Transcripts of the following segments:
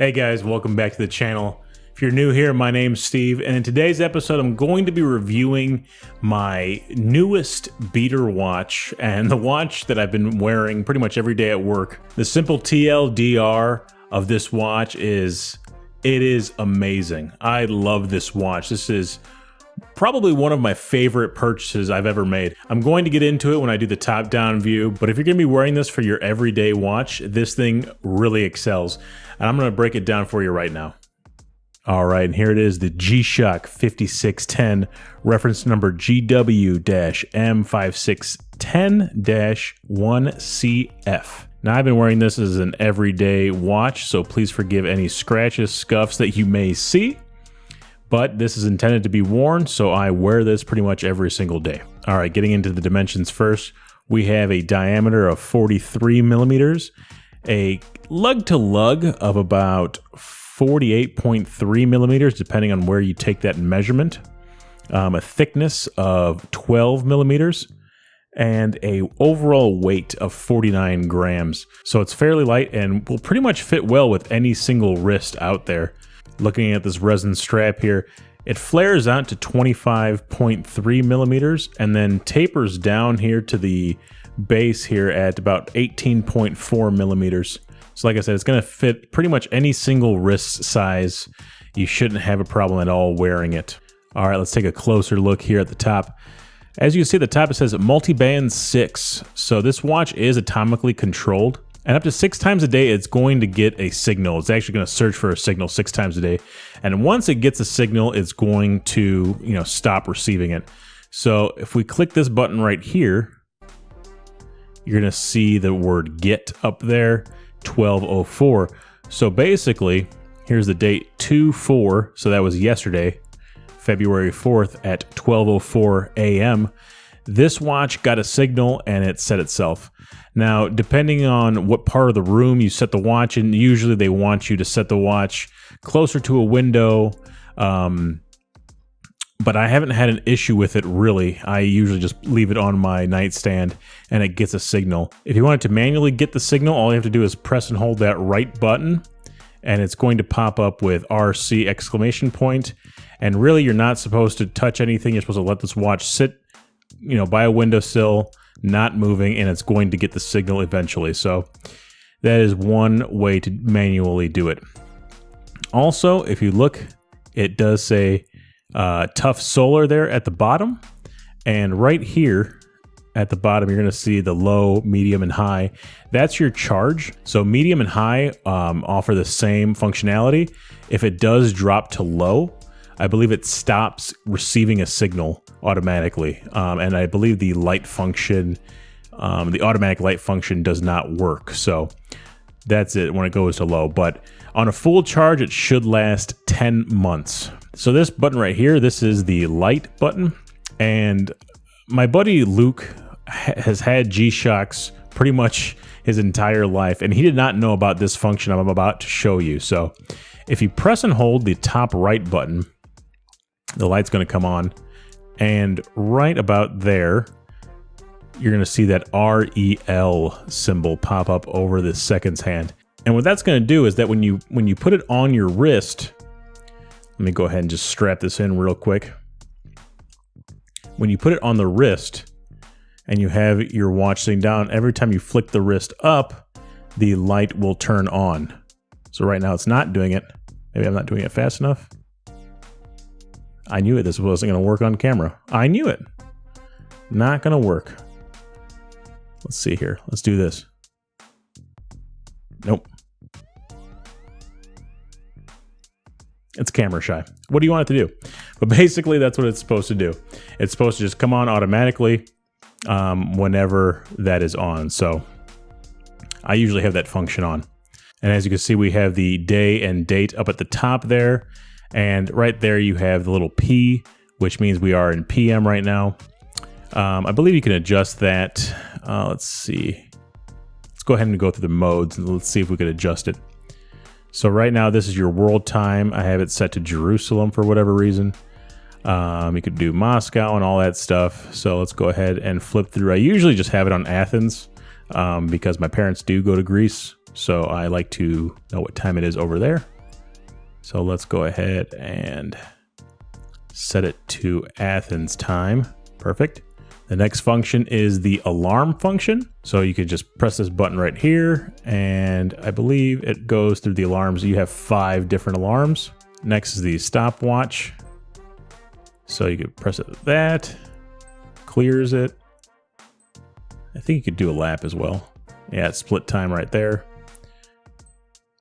Hey guys, welcome back to the channel. If you're new here, my name's Steve, and in today's episode, I'm going to be reviewing my newest beater watch and the watch that I've been wearing pretty much every day at work. The simple TLDR of this watch is, it is amazing. I love this watch. This is probably one of my favorite purchases I've ever made. I'm going to get into it when I do the top-down view, but if you're going to be wearing this for your everyday watch, this thing really excels. And I'm going to break it down for you right now. All right, and here it is, the GShock 5610, reference number GW-M5610-1CF. Now, I've been wearing this as an everyday watch, so please forgive any scratches, scuffs that you may see. But this is intended to be worn, so I wear this pretty much every single day. All right, getting into the dimensions first, we have a diameter of 43 millimeters, a lug-to-lug of about 48.3 millimeters, depending on where you take that measurement, a thickness of 12 millimeters, and a overall weight of 49 grams. So it's fairly light and will pretty much fit well with any single wrist out there. Looking at this resin strap here, it flares out to 25.3 millimeters and then tapers down here to the base here at about 18.4 millimeters. So like I said, it's going to fit pretty much any single wrist size. You shouldn't have a problem at all wearing it. All right, let's take a closer look here at the top. As you can see at the top, it says multi-band 6. So this watch is atomically controlled. And up to 6 times a day, it's going to get a signal. It's actually going to search for a signal 6 times a day. And once it gets a signal, it's going to, stop receiving it. So if we click this button right here, you're going to see the word get up there, 12:04. So basically, here's the date 2/4. So that was yesterday, February 4th at 12:04 a.m. This watch got a signal and it set itself. Now, depending on what part of the room you set the watch in, usually they want you to set the watch closer to a window, but I haven't had an issue with it really. I usually just leave it on my nightstand and it gets a signal. If you wanted to manually get the signal, all you have to do is press and hold that right button, and it's going to pop up with RC exclamation point. And really, you're not supposed to touch anything. You're supposed to let this watch sit, by a windowsill, not moving, and it's going to get the signal eventually. So that is one way to manually do it. Also, if you look, it does say tough solar there at the bottom, and right here at the bottom you're going to see the low, medium, and high. That's your charge. So medium and high offer the same functionality. If it does drop to low, I believe it stops receiving a signal automatically, and I believe the light function, the automatic light function, does not work. So that's it when it goes to low. But on a full charge, it should last 10 months. So this button right here, this is the light button, and my buddy Luke has had G-Shocks pretty much his entire life, and he did not know about this function I'm about to show you. So if you press and hold the top right button, the light's going to come on, and right about there, you're going to see that REL symbol pop up over the seconds hand. And what that's going to do is that when you put it on your wrist, let me go ahead and just strap this in real quick. When you put it on the wrist and you have your watch sitting down, every time you flick the wrist up, the light will turn on. So right now it's not doing it. Maybe I'm not doing it fast enough. I knew it. This wasn't going to work on camera. I knew it. Not going to work. Let's see here. Let's do this. Nope. It's camera shy. What do you want it to do? But basically, that's what it's supposed to do. It's supposed to just come on automatically whenever that is on. So I usually have that function on. And as you can see, we have the day and date up at the top there. And right there you have the little P, which means we are in PM right now. I believe you can adjust that. Let's see. Let's go ahead and go through the modes and let's see if we can adjust it. So right now this is your world time. I have it set to Jerusalem for whatever reason. You could do Moscow and all that stuff. So let's go ahead and flip through. I usually just have it on Athens because my parents do go to Greece So I like to know what time it is over there. So let's go ahead and set it to Athens time. Perfect. The next function is the alarm function. So you could just press this button right here, and I believe it goes through the alarms. You have 5 different alarms. Next is the stopwatch. So you could press it like that, clears it. I think you could do a lap as well. Yeah, it's split time right there.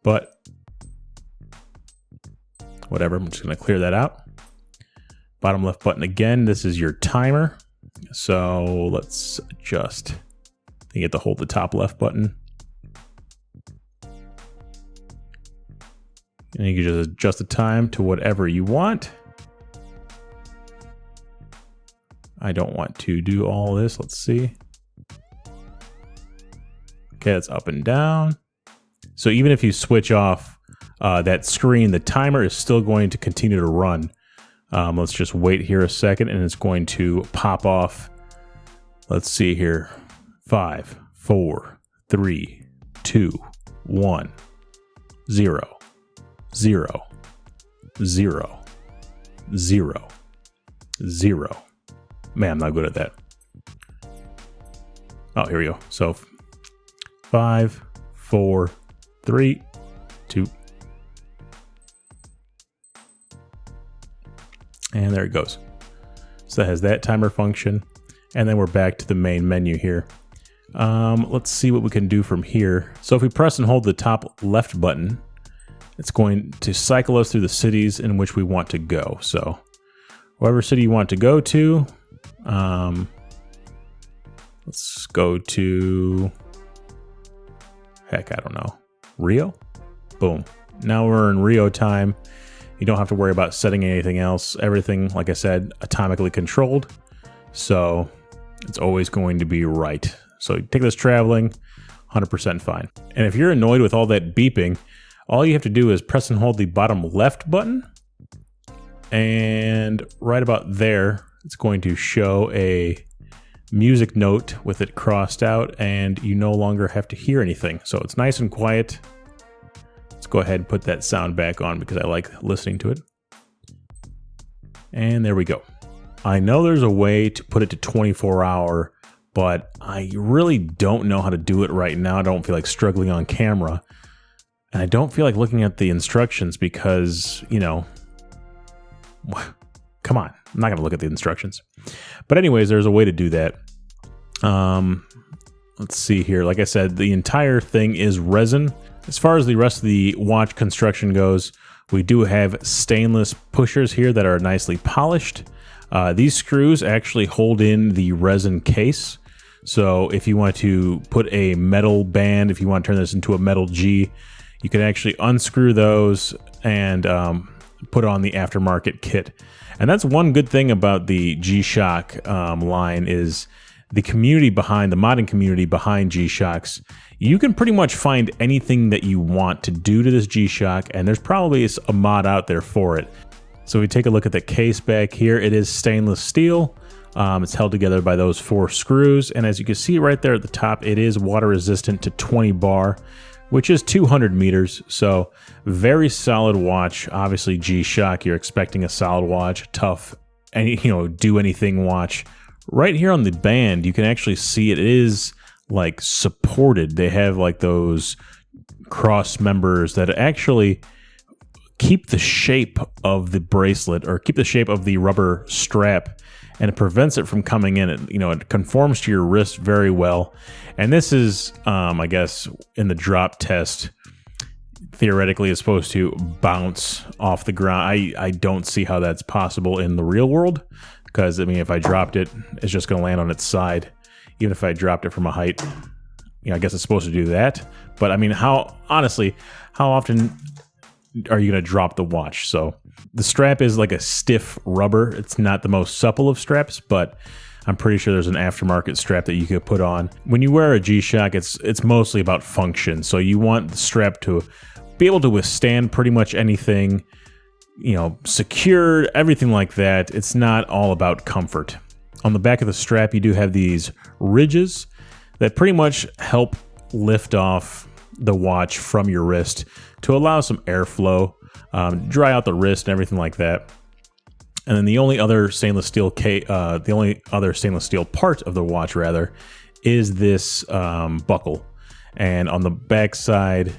But whatever, I'm just gonna clear that out. Bottom left button again, this is your timer. So let's adjust. You have to hold the top left button. And you can just adjust the time to whatever you want. I don't want to do all this, let's see. Okay, it's up and down. So even if you switch off that screen, the timer is still going to continue to run. Let's just wait here a second and it's going to pop off. Let's see here. 5, 4, 3, 2, 1, 0, 0, 0, 0, 0. Man, I'm not good at that. Oh, here we go. So 5, 4, 3, 2. And there it goes. So that has that timer function. And then we're back to the main menu here. Let's see what we can do from here. So if we press and hold the top left button, it's going to cycle us through the cities in which we want to go. So whatever city you want to go to, let's go to, heck, I don't know, Rio? Boom. Now we're in Rio time. You don't have to worry about setting anything else. Everything, like I said, atomically controlled. So it's always going to be right. So you take this traveling, 100% fine. And if you're annoyed with all that beeping, all you have to do is press and hold the bottom left button. And right about there, it's going to show a music note with it crossed out, and you no longer have to hear anything. So it's nice and quiet. Let's go ahead and put that sound back on because I like listening to it. And there we go. I know there's a way to put it to 24-hour, but I really don't know how to do it right now. I don't feel like struggling on camera. And I don't feel like looking at the instructions because, you know, come on. I'm not going to look at the instructions. But anyways, there's a way to do that. Let's see here. Like I said, the entire thing is resin. As far as the rest of the watch construction goes, we do have stainless pushers here that are nicely polished. These screws actually hold in the resin case. So if you want to put a metal band, if you want to turn this into a metal G, you can actually unscrew those and put on the aftermarket kit. And that's one good thing about the GShock line is the community behind, the modding community behind GShocks. You can pretty much find anything that you want to do to this GShock, and there's probably a mod out there for it. So we take a look at the case back here. It is stainless steel. It's held together by those 4 screws. And as you can see right there at the top, it is water resistant to 20 bar, which is 200 meters. So very solid watch. Obviously GShock, you're expecting a solid watch, tough, any, you know, do anything watch. Right here on the band, you can actually see it is like supported. They have like those cross members that actually keep the shape of the bracelet or keep the shape of the rubber strap, and it prevents it from coming in. It, you know, it conforms to your wrist very well. And this is, I guess, in the drop test, theoretically is supposed to bounce off the ground. I don't see how that's possible in the real world, because I mean, if I dropped it, it's just going to land on its side. Even if I dropped it from a height, you know, I guess it's supposed to do that. But I mean, honestly, how often are you going to drop the watch? So the strap is like a stiff rubber. It's not the most supple of straps, but I'm pretty sure there's an aftermarket strap that you could put on. When you wear a GShock, it's mostly about function. So you want the strap to be able to withstand pretty much anything, you know, secured, everything like that. It's not all about comfort. On the back of the strap, you do have these ridges that pretty much help lift off the watch from your wrist to allow some airflow, dry out the wrist and everything like that. And then the only other stainless steel part of the watch rather is this buckle. And on the back side,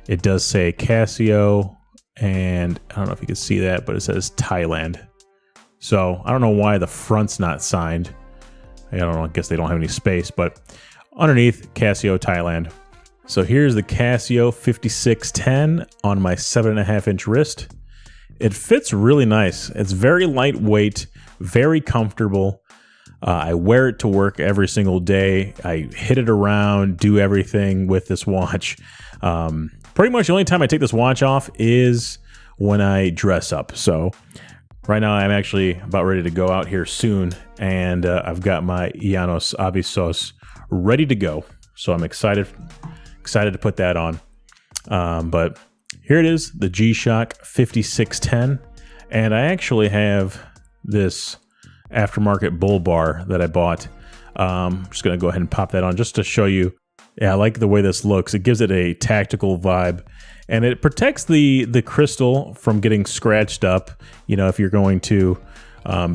it does say Casio, and I don't know if you can see that, but it says Thailand. So I don't know why the front's not signed. I don't know, I guess they don't have any space, but underneath, Casio Thailand. So here's the Casio 5610 on my 7.5-inch wrist. It fits really nice. It's very lightweight, very comfortable. I wear it to work every single day. I hit it around, do everything with this watch. Pretty much the only time I take this watch off is when I dress up. So right now I'm actually about ready to go out here soon, and I've got my Llanos Avisos ready to go. So I'm excited to put that on. But here it is, the GShock 5610, and I actually have this aftermarket bull bar that I bought. I'm just gonna go ahead and pop that on just to show you. Yeah, I like the way this looks. It gives it a tactical vibe, and it protects the crystal from getting scratched up. You know, if you're going to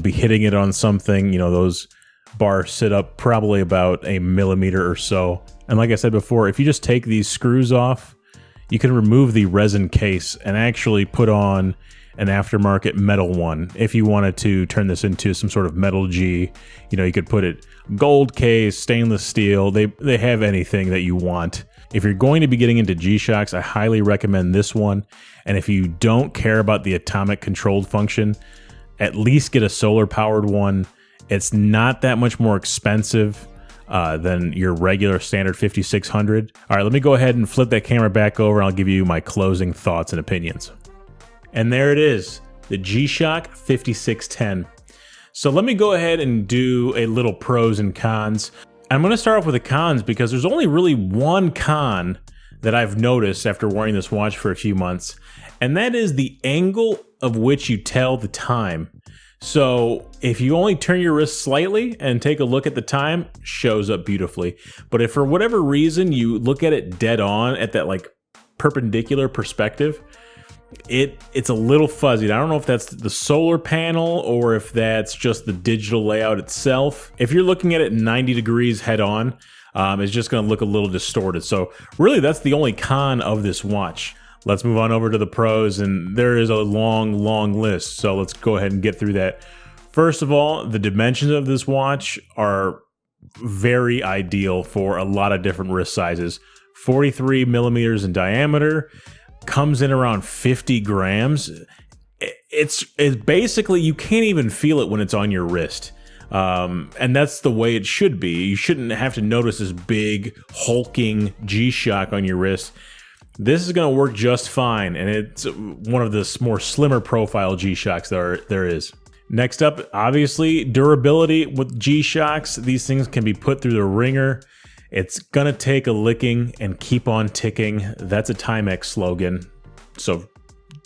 be hitting it on something, you know, those bars sit up probably about a millimeter or so. And like I said before, if you just take these screws off, you can remove the resin case and actually put on an aftermarket metal one. If you wanted to turn this into some sort of metal G, you know, you could put it gold case, stainless steel. They have anything that you want. If you're going to be getting into G-Shocks, I highly recommend this one. And if you don't care about the atomic controlled function, at least get a solar powered one. It's not that much more expensive than your regular standard 5600. All right, let me go ahead and flip that camera back over, and I'll give you my closing thoughts and opinions. And there it is, the GShock 5610. So let me go ahead and do a little pros and cons. I'm going to start off with the cons because there's only really one con that I've noticed after wearing this watch for a few months, and that is the angle of which you tell the time. So if you only turn your wrist slightly and take a look at the time, shows up beautifully. But if for whatever reason you look at it dead on at that like perpendicular perspective, it's a little fuzzy. I don't know if that's the solar panel or if that's just the digital layout itself. If you're looking at it 90 degrees head on, it's just going to look a little distorted. So really that's the only con of this watch. Let's move on over to the pros, and there is a long list. So let's go ahead and get through that. First of all, the dimensions of this watch are very ideal for a lot of different wrist sizes. 43 millimeters in diameter, comes in around 50 grams. It's basically, you can't even feel it when it's on your wrist. And that's the way it should be. You shouldn't have to notice this big hulking G-Shock on your wrist. This is going to work just fine, and it's one of the more slimmer profile G-Shocks there is. Next up, obviously, durability with G-Shocks. These things can be put through the ringer. It's going to take a licking and keep on ticking. That's a Timex slogan, so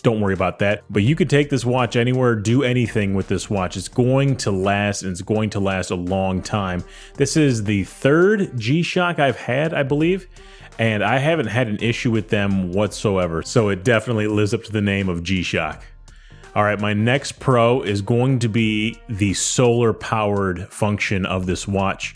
don't worry about that. But you could take this watch anywhere, do anything with this watch. It's going to last, and it's going to last a long time. This is the third G-Shock I've had, I believe, and I haven't had an issue with them whatsoever. So it definitely lives up to the name of G-Shock. All right, my next pro is going to be the solar powered function of this watch.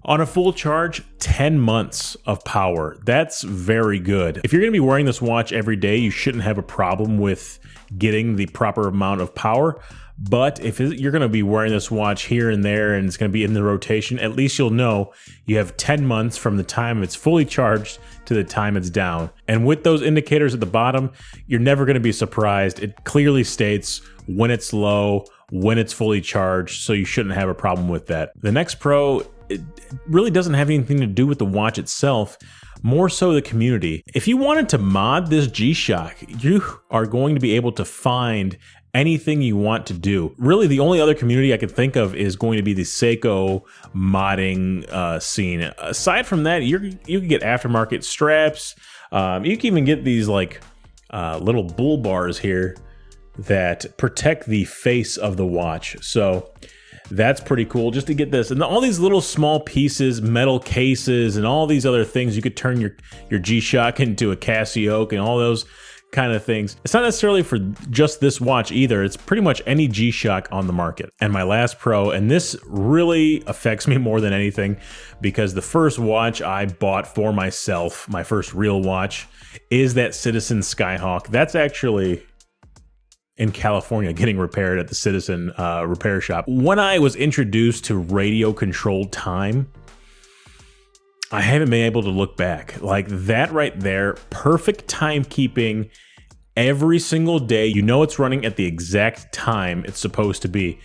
On a full charge, 10 months of power. That's very good. If you're going to be wearing this watch every day, you shouldn't have a problem with getting the proper amount of power. But if you're going to be wearing this watch here and there and it's going to be in the rotation, at least you'll know you have 10 months from the time it's fully charged to the time it's down. And with those indicators at the bottom, you're never going to be surprised. It clearly states when it's low, when it's fully charged, so you shouldn't have a problem with that. The next pro, it really doesn't have anything to do with the watch itself, more so the community. If you wanted to mod this G-Shock, you are going to be able to find anything you want to do. Really, the only other community I could think of is going to be the Seiko modding scene. Aside from that, you can get aftermarket straps. You can even get these like little bull bars here that protect the face of the watch. So That's pretty cool just to get this. And all these little small pieces, metal cases, and all these other things. You could turn your G-Shock into a Casio and all those kind of things. It's not necessarily for just this watch either. It's pretty much any G-Shock on the market. And my last pro, and this really affects me more than anything, because the first watch I bought for myself, my first real watch, is that Citizen Skyhawk. That's actually in California getting repaired at the Citizen repair shop. When I was introduced to radio controlled time, I haven't been able to look back. Like that right there, perfect timekeeping every single day. You know it's running at the exact time it's supposed to be.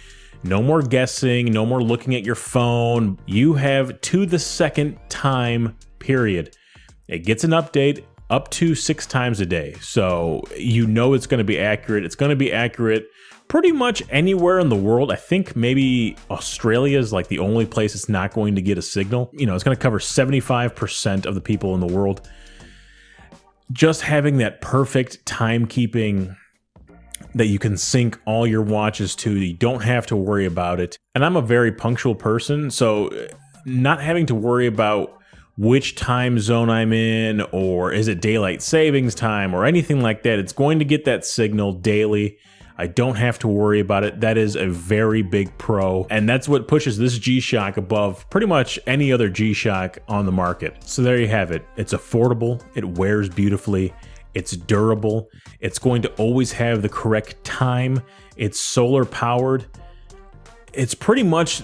No more guessing, no more looking at your phone. You have to the second time period. It gets an update up to 6 times a day. So you know it's going to be accurate. It's going to be accurate pretty much anywhere in the world. I think maybe Australia is like the only place it's not going to get a signal. You know, it's going to cover 75% of the people in the world. Just having that perfect timekeeping that you can sync all your watches to, you don't have to worry about it. And I'm a very punctual person, so not having to worry about which time zone I'm in, or is it daylight savings time or anything like that. It's going to get that signal daily. I don't have to worry about it. That is a very big pro, and that's what pushes this G-Shock above pretty much any other G-Shock on the market. So there you have it. It's affordable, it wears beautifully, it's durable, it's going to always have the correct time, it's solar powered. It's pretty much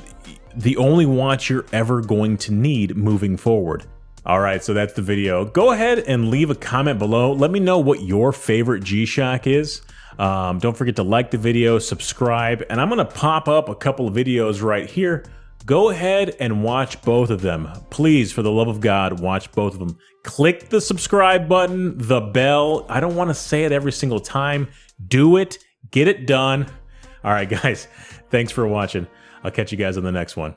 the only watch you're ever going to need moving forward. All right, so that's the video. Go ahead and leave a comment below. Let me know what your favorite G-Shock is. Don't forget to like the video, subscribe, and I'm gonna pop up a couple of videos right here. Go ahead and watch both of them. Please, for the love of God, watch both of them. Click the subscribe button, the bell. I don't wanna say it every single time. Do it, get it done. All right, guys, thanks for watching. I'll catch you guys on the next one.